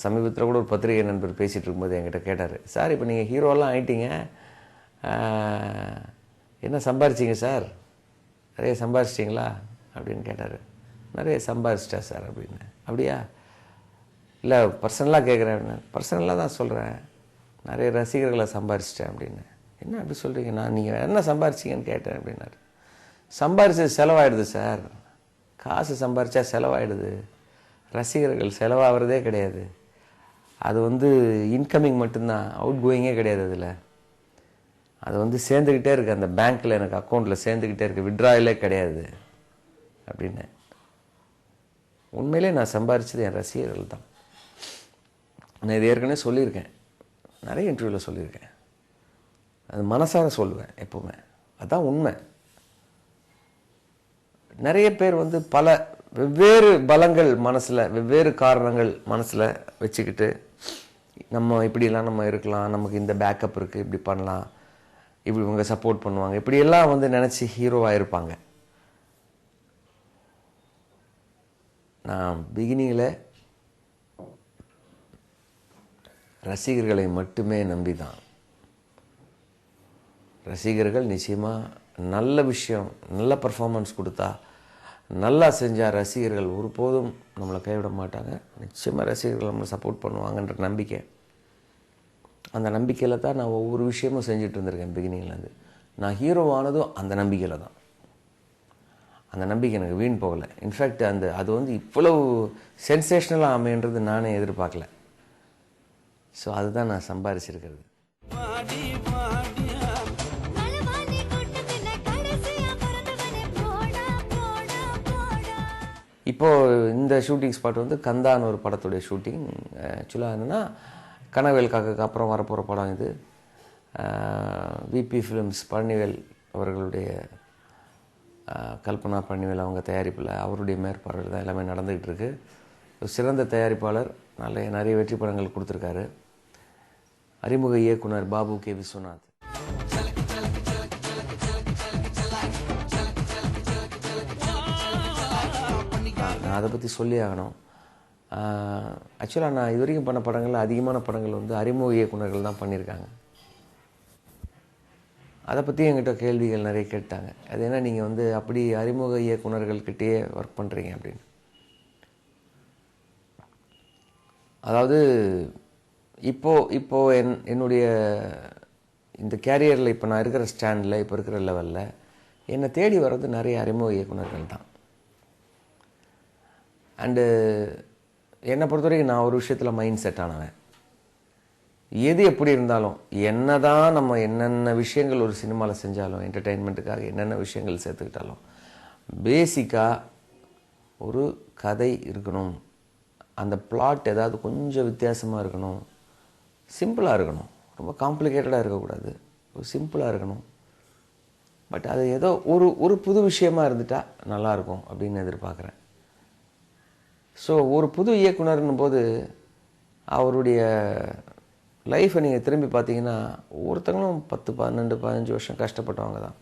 சமீபத்தில் கூட ஒரு பத்திரிகை நண்பர் பேசிகிட்டு இருக்கும்போது என்கிட்ட கேட்டார், சார் இப்போ நீங்கள் ஹீரோலாம் ஆகிட்டீங்க, என்ன சம்பாரிச்சிங்க சார், நிறைய சம்பாரிச்சிட்டிங்களா அப்படின்னு கேட்டார். நிறைய சம்பாரிச்சிட்டா சார் அப்படின்னு. அப்படியா, இல்லை பர்சனலாக கேட்குறேன். பர்சனலாக தான் சொல்கிறேன், நிறைய ரசிகர்களை சம்பாரிச்சிட்டேன் அப்படின்னு. என்ன அப்படி சொல்கிறீங்க, நான் நீங்கள் என்ன சம்பாரிச்சிங்கன்னு கேட்டேன் அப்படின்னாரு. சம்பாரிச்சது செலவாயிடுது சார், காசு சம்பாரித்தா செலவாயிடுது, ரசிகர்கள் செலவாகிறதே கிடையாது. அது இன்கமிங் மட்டும்தான், அவுட் கோயிங்கே கிடையாது. அதில் அது சேர்ந்துக்கிட்டே இருக்குது, அந்த பேங்க்கில் எனக்கு அக்கௌண்ட்டில் சேர்ந்துக்கிட்டே இருக்குது, விட்ராயிலே கிடையாது அப்படின்னு. உண்மையிலே நான் சம்பாரித்தது என் ரசிகர்கள் தான். நான் இது ஏற்கனவே சொல்லியிருக்கேன், நிறைய இன்டர்வியூவில் சொல்லியிருக்கேன். அது மனசார சொல்லுவேன் எப்போவுமே, அதுதான் உண்மை. நிறைய பேர் பல வெவ்வேறு பலங்கள் மனசில், வெவ்வேறு காரணங்கள் மனசில் வச்சுக்கிட்டு நம்ம இப்படிலாம் நம்ம இருக்கலாம், நமக்கு இந்த பேக்கப் இருக்குது, இப்படி பண்ணலாம், இப்படி இவங்க சப்போர்ட் பண்ணுவாங்க, இப்படியெல்லாம் நினச்சி ஹீரோவாக இருப்பாங்க. நான் பிகினிங்கில் ரசிகர்களை மட்டுமே நம்பி தான். ரசிகர்கள் நிச்சயமாக நல்ல விஷயம், நல்ல பர்ஃபார்மன்ஸ் கொடுத்தா, நல்லா செஞ்சால் ரசிகர்கள் ஒருபோதும் நம்மளை கைவிட மாட்டாங்க. நிச்சயமாக ரசிகர்கள் நம்மளை சப்போர்ட் பண்ணுவாங்கன்ற நம்பிக்கை, அந்த நம்பிக்கையில் தான் நான் ஒவ்வொரு விஷயமும் செஞ்சுட்டு இருந்திருக்கேன் பிகினிங்லேருந்து. நான் ஹீரோவானதும் அந்த நம்பிக்கையில் தான். அந்த நம்பிக்கை எனக்கு வீண் போகலை. இன்ஃபேக்ட் அது இவ்வளவு சென்சேஷ்னலாக அமைன்றது நானே எதிர்பார்க்கல. ஸோ அதுதான் நான் சம்பாதிச்சிருக்கிறது. இப்போது இந்த ஷூட்டிங் ஸ்பாட் கந்தான்னு ஒரு படத்துடைய ஷூட்டிங். ஆக்சுவலாக என்னென்னா, கனவேல் காக்காக்கு அப்புறம் வரப்போகிற படம் இது. விபி ஃபிலிம்ஸ் பழனிவேல் அவர்களுடைய, கல்பனா பழனிவேல் அவங்க தயாரிப்பில், அவருடைய மேற்பார்வையில் தான் எல்லாமே நடந்துக்கிட்டு இருக்கு. ஒரு சிறந்த தயாரிப்பாளர், நிறைய வெற்றி படங்கள் கொடுத்துருக்காரு. அறிமுக இயக்குனர் பாபு கே விஸ்வநாத். நான் அதை பற்றி சொல்லி ஆகணும். ஆக்சுவலாக நான் இது வரைக்கும் பண்ண படங்களில் அதிகமான படங்கள் அறிமுக இயக்குனர்கள் தான் பண்ணியிருக்காங்க. அதை பற்றி என்கிட்ட கேள்விகள் நிறைய கேட்டாங்க. அது என்ன நீங்கள் அப்படி அறிமுக இயக்குனர்கள்கிட்டயே ஒர்க் பண்ணுறீங்க அப்படின்னு. அதாவது இப்போது என்னுடைய இந்த கேரியரில், இப்போ நான் இருக்கிற ஸ்டாண்டில், இப்போ இருக்கிற லெவலில் என்னை தேடி வர்றது நிறைய அறிமுக இயக்குனர்கள் தான். அண்டு என்னை பொறுத்த வரைக்கும் நான் ஒரு விஷயத்தில் மைண்ட் செட் ஆனவன். எது எப்படி இருந்தாலும், என்ன தான் நம்ம என்னென்ன விஷயங்கள் ஒரு சினிமாவில் செஞ்சாலும், என்டர்டெயின்மெண்ட்டுக்காக என்னென்ன விஷயங்கள் சேர்த்துக்கிட்டாலும், பேசிக்காக ஒரு கதை இருக்கணும். அந்த பிளாட் ஏதாவது கொஞ்சம் வித்தியாசமாக இருக்கணும், சிம்பிளாக இருக்கணும், ரொம்ப காம்ப்ளிகேட்டடாக இருக்கக்கூடாது, ஒரு சிம்பிளாக இருக்கணும். பட் அது ஏதோ ஒரு புது விஷயமா இருந்துட்டால் நல்லாயிருக்கும் அப்படின்னு எதிர்பார்க்குறேன். ஸோ ஒரு புது இயக்குனர்னும் போது அவருடைய லைஃப்பை நீங்கள் திரும்பி பார்த்தீங்கன்னா, ஒவ்வொருத்தங்களும் 10, 12, 15 வருஷம் கஷ்டப்பட்டவங்க தான்.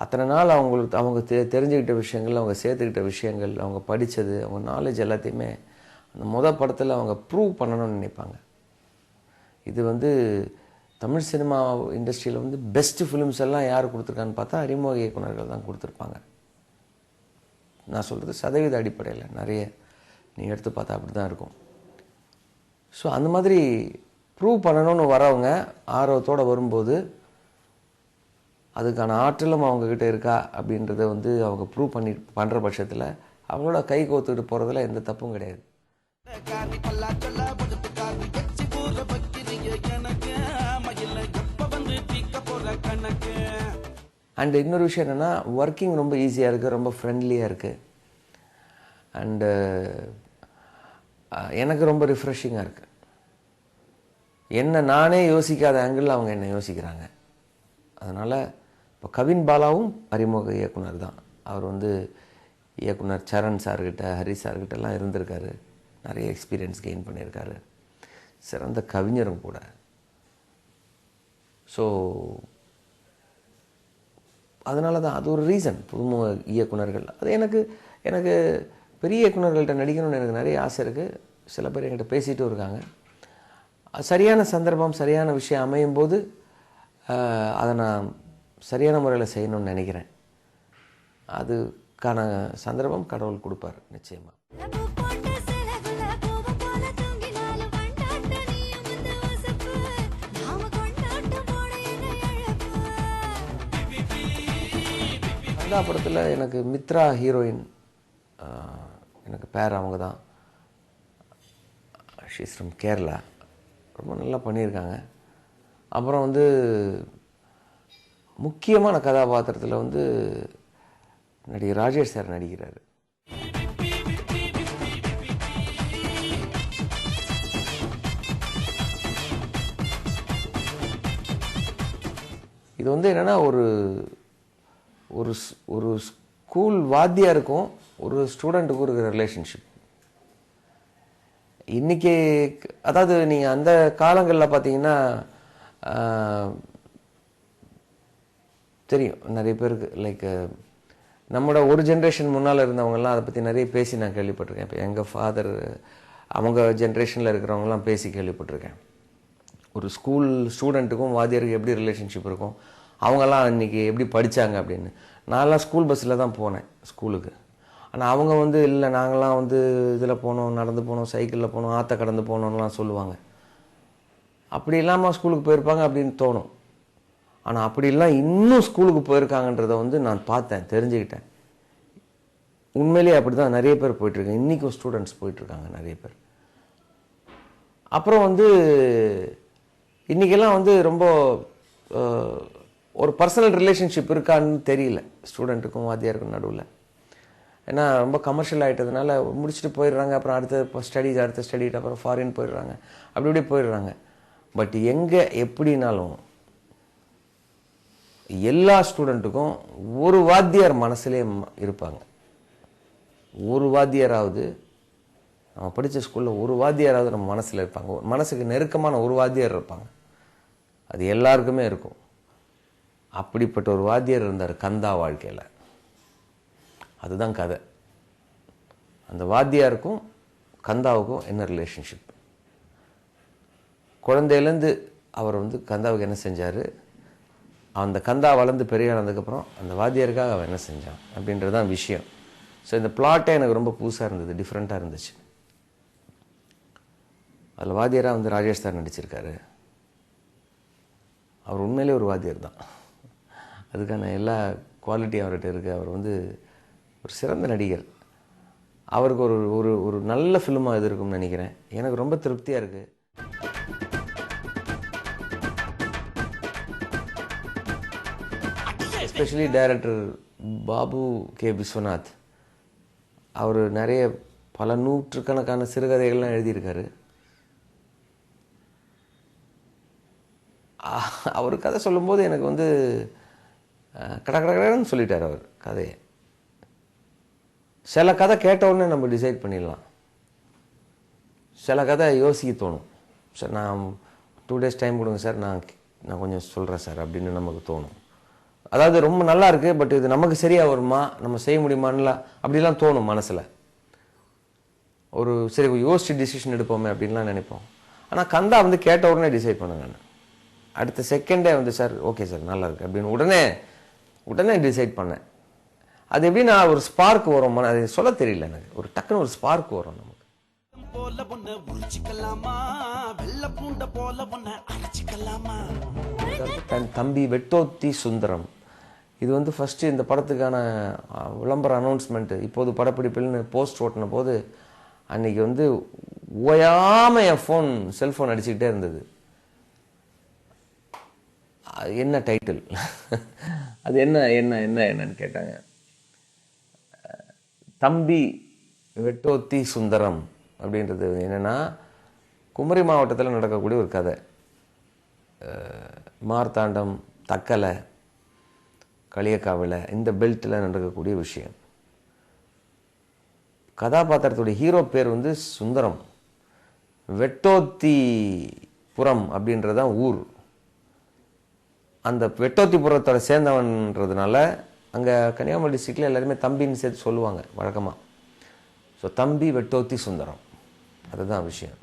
அத்தனை நாள் அவங்க தெரிஞ்சுக்கிட்ட விஷயங்கள், அவங்க சேர்த்துக்கிட்ட விஷயங்கள், அவங்க படித்தது, அவங்க நாலேஜ் எல்லாத்தையுமே அந்த படத்தில் அவங்க ப்ரூவ் பண்ணணும்னு நினைப்பாங்க. இது தமிழ் சினிமா இண்டஸ்ட்ரியில் பெஸ்ட்டு ஃபிலிம்ஸ் எல்லாம் யார் கொடுத்துருக்கான்னு பார்த்தா அறிமுக இயக்குனர்கள் தான் கொடுத்துருப்பாங்க. நான் சொல்கிறது சதவீத அடிப்படையில், நிறைய நீங்கள் எடுத்து பார்த்தா அப்படி தான் இருக்கும். ஸோ அந்த மாதிரி ப்ரூவ் பண்ணணும்னு வரவங்க ஆர்வத்தோடு வரும்போது, அதுக்கான ஆற்றலும் அவங்கக்கிட்ட இருக்கா அப்படின்றத அவங்க ப்ரூவ் பண்ணுற பட்சத்தில் அவங்களோட கை கோத்துக்கிட்டு போகிறதுல எந்த தப்பும் கிடையாது. அண்டு இன்னொரு விஷயம் என்னென்னா, ஒர்க்கிங் ரொம்ப ஈஸியாக இருக்குது, ரொம்ப ஃப்ரெண்ட்லியாக இருக்குது. அண்டு எனக்கு ரொம்ப ரிஃப்ரெஷிங்காக இருக்குது. என்ன நானே யோசிக்காத ஆங்கிளில் அவங்க என்னை யோசிக்கிறாங்க. அதனால் இப்போ கவின் பாலாவும் அறிமுக இயக்குனர் தான். அவர் இயக்குனர் சரண் சார்கிட்ட, ஹரி சார்கிட்டலாம் இருந்திருக்காரு, நிறைய எக்ஸ்பீரியன்ஸ் கெயின் பண்ணியிருக்காரு, சிறந்த கவிஞரும் கூட. ஸோ அதனால தான் அது ஒரு ரீசன். புதுமுக இயக்குனர்கள், அது எனக்கு பெரிய இயக்குனர்கள்ட்ட நடிக்கணும்னு எனக்கு நிறைய ஆசை இருக்குது. சில பேர் என்கிட்ட பேசிகிட்டும் இருக்காங்க. சரியான சந்தர்ப்பம் சரியான விஷயம் அமையும் போது அதை நான் சரியான முறையில் செய்யணும்னு நினைக்கிறேன். அதுக்கான சந்தர்ப்பம் கடவுள் கொடுப்பார் நிச்சயமாக. கந்தா படத்தில் எனக்கு மித்ரா ஹீரோயின், எனக்கு பேர் அவங்க தான். She's from Kerala. ரொம்ப நல்லா பண்ணியிருக்காங்க. அப்புறம் வந்து முக்கியமான கதாபாத்திரத்தில் வந்து நடிகர் ராஜேஷ் சார் நடிக்கிறார். இது வந்து என்னென்னா ஒரு ஸ்கூல் வாத்தியாருக்கும் ஒரு ஸ்டூடெண்ட்டுக்கும் இருக்கிற ரிலேஷன்ஷிப். இன்றைக்கி அதாவது நீங்கள் அந்த காலங்களில் பார்த்தீங்கன்னா தெரியும் நிறைய பேருக்கு, லைக் நம்மளோட ஒரு ஜென்ரேஷன் முன்னால் இருந்தவங்கலாம் அதை பற்றி நிறைய பேசி நான் கேள்விப்பட்டிருக்கேன். இப்போ எங்கள் ஃபாதர் அவங்க ஜென்ரேஷனில் இருக்கிறவங்கலாம் பேசி கேள்விப்பட்டிருக்கேன். ஒரு ஸ்கூல் ஸ்டூடெண்ட்டுக்கும் வாத்தியாருக்கு எப்படி ரிலேஷன்ஷிப் இருக்கும், அவங்கெல்லாம் இன்றைக்கி எப்படி படித்தாங்க அப்படின்னு. நான்லாம் ஸ்கூல் பஸ்ஸில் தான் போனேன் ஸ்கூலுக்கு. ஆனால் அவங்க வந்து இல்லை நாங்களாம் வந்து இதில் போனோம், நடந்து போனோம், சைக்கிளில் போனோம், ஆற்ற கடந்து போனோம்லாம் சொல்லுவாங்க. அப்படி இல்லாமல் ஸ்கூலுக்கு போயிருப்பாங்க அப்படின்னு தோணும். ஆனால் அப்படிலாம் இன்னும் ஸ்கூலுக்கு போயிருக்காங்கன்றதை வந்து நான் பார்த்தேன், தெரிஞ்சுக்கிட்டேன். உண்மையிலேயே அப்படி தான் நிறைய பேர் போயிட்டுருக்காங்க. இன்றைக்கும் ஸ்டூடெண்ட்ஸ் போயிட்டுருக்காங்க நிறைய பேர். அப்புறம் வந்து இன்றைக்கெல்லாம் வந்து ரொம்ப ஒரு பர்சனல் ரிலேஷன்ஷிப் இருக்கான்னு தெரியல ஸ்டூடெண்ட்டுக்கும் வாத்தியாருக்கும் நடுவில். ஏன்னா ரொம்ப கமர்ஷியல் ஆகிட்டதுனால முடிச்சுட்டு போயிடுறாங்க. அப்புறம் அடுத்த ஸ்டடிட்டு அப்புறம் ஃபாரின் போயிடுறாங்க, அப்படி இப்படி போயிடுறாங்க. பட் எங்கே எப்படினாலும் எல்லா ஸ்டூடெண்ட்டுக்கும் ஒரு வாத்தியார் மனசுலே இருப்பாங்க. ஒரு வாத்தியாராவது, நம்ம படித்த ஸ்கூலில் ஒரு வாத்தியாராவது நம்ம மனசில் இருப்பாங்க. மனசுக்கு நெருக்கமான ஒரு வாத்தியார் இருப்பாங்க. அது எல்லாருக்குமே இருக்கும். அப்படிப்பட்ட ஒரு வாத்தியார் இருந்தார் கந்தா வாழ்க்கையில். அதுதான் கதை. அந்த வாத்தியாருக்கும் கந்தாவுக்கும் என்ன ரிலேஷன்ஷிப், குழந்தையிலேருந்து அவர் வந்து கந்தாவுக்கு என்ன செஞ்சார், அந்த கந்தா வளர்ந்து பெரிய ஆனதுக்கப்புறம் அந்த வாத்தியாருக்காக அவன் என்ன செஞ்சான் அப்படின்றது தான் விஷயம். ஸோ இந்த பிளாட்டே எனக்கு ரொம்ப புதுசாக இருந்தது, டிஃப்ரெண்ட்டாக இருந்துச்சு. அதில் வாத்தியாராக வந்து ராஜேஷ் சார் நடிச்சிருக்காரு. அவர் உண்மையிலே ஒரு வாத்தியார் தான். அதுக்கான எல்லா குவாலிட்டியும் அவர்கிட்ட இருக்குது. அவர் வந்து ஒரு சிறந்த நடிகர். அவருக்கு ஒரு ஒரு ஒரு நல்ல ஃபிலிமாக இது இருக்கும்னு நினைக்கிறேன். எனக்கு ரொம்ப திருப்தியாக இருக்குது. Especially director Babu K Viswanath. அவர் நிறைய பல நூற்றுக்கணக்கான சிறுகதைகள்லாம் எழுதியிருக்காரு. அவர் கதை சொல்லும்போது எனக்கு வந்து கடன்னு சொல்லிட்டார் அவர் கதையை. சில கதை கேட்ட உடனே நம்ம டிசைட் பண்ணிடலாம். சில கதை யோசிக்க தோணும். சார் நான் 2 days டைம் கொடுங்க சார், நான் கொஞ்சம் சொல்கிறேன் சார் அப்படின்னு நமக்கு தோணும். அதாவது ரொம்ப நல்லா இருக்குது, பட் இது நமக்கு சரியாக வருமா, நம்ம செய்ய முடியுமான்லாம் அப்படிலாம் தோணும் மனசில். ஒரு சரி யோசிச்சு டிசிஷன் எடுப்போமே அப்படின்லாம் நினைப்போம். ஆனால் கந்தா வந்து கேட்ட உடனே டிசைட் பண்ணேன். நான் அடுத்த செகண்டே வந்து சார் ஓகே சார் நல்லா இருக்குது அப்படின்னு உடனே டிசைட் பண்ணேன். அது எப்படின்னா ஒரு ஸ்பார்க் வரும், அது சொல்ல தெரியல எனக்கு. ஒரு டக்குன்னு ஒரு ஸ்பார்க் வரும் நமக்கு. தன் தம்பி வெட்டோத்தி சுந்தரம். இது வந்து ஃபஸ்ட்டு இந்த படத்துக்கான விளம்பர அனௌன்ஸ்மெண்ட்டு, இப்போது படப்பிடிப்பில்னு போஸ்ட் ஓட்டின போது அன்றைக்கி வந்து ஓயாமல் என் செல்ஃபோன் அடிச்சுக்கிட்டே இருந்தது. என்ன டைட்டில், அது என்னன்னு கேட்டாங்க. தம்பி வெட்டோத்தி சுந்தரம் அப்படின்றது என்னென்னா குமரி மாவட்டத்தில் நடக்கக்கூடிய ஒரு கதை. மார்த்தாண்டம், தக்கலை, களியக்காவில இந்த பெல்ட்டில் நடக்கக்கூடிய விஷயம். கதாபாத்திரத்துடைய ஹீரோ பேர் வந்து சுந்தரம். வெட்டோத்திபுரம் அப்படின்றதான் ஊர். அந்த வெட்டோத்திபுரத்தோட சேர்ந்தவன்றதுனால அங்கே கன்னியாகுமரி டிஸ்ட்ரிக்டில் எல்லாருமே தம்பின்னு சேர்த்து சொல்லுவாங்க வழக்கமாக. ஸோ தம்பி வெட்டோத்தி சுந்தரம். அதுதான் விஷயம்.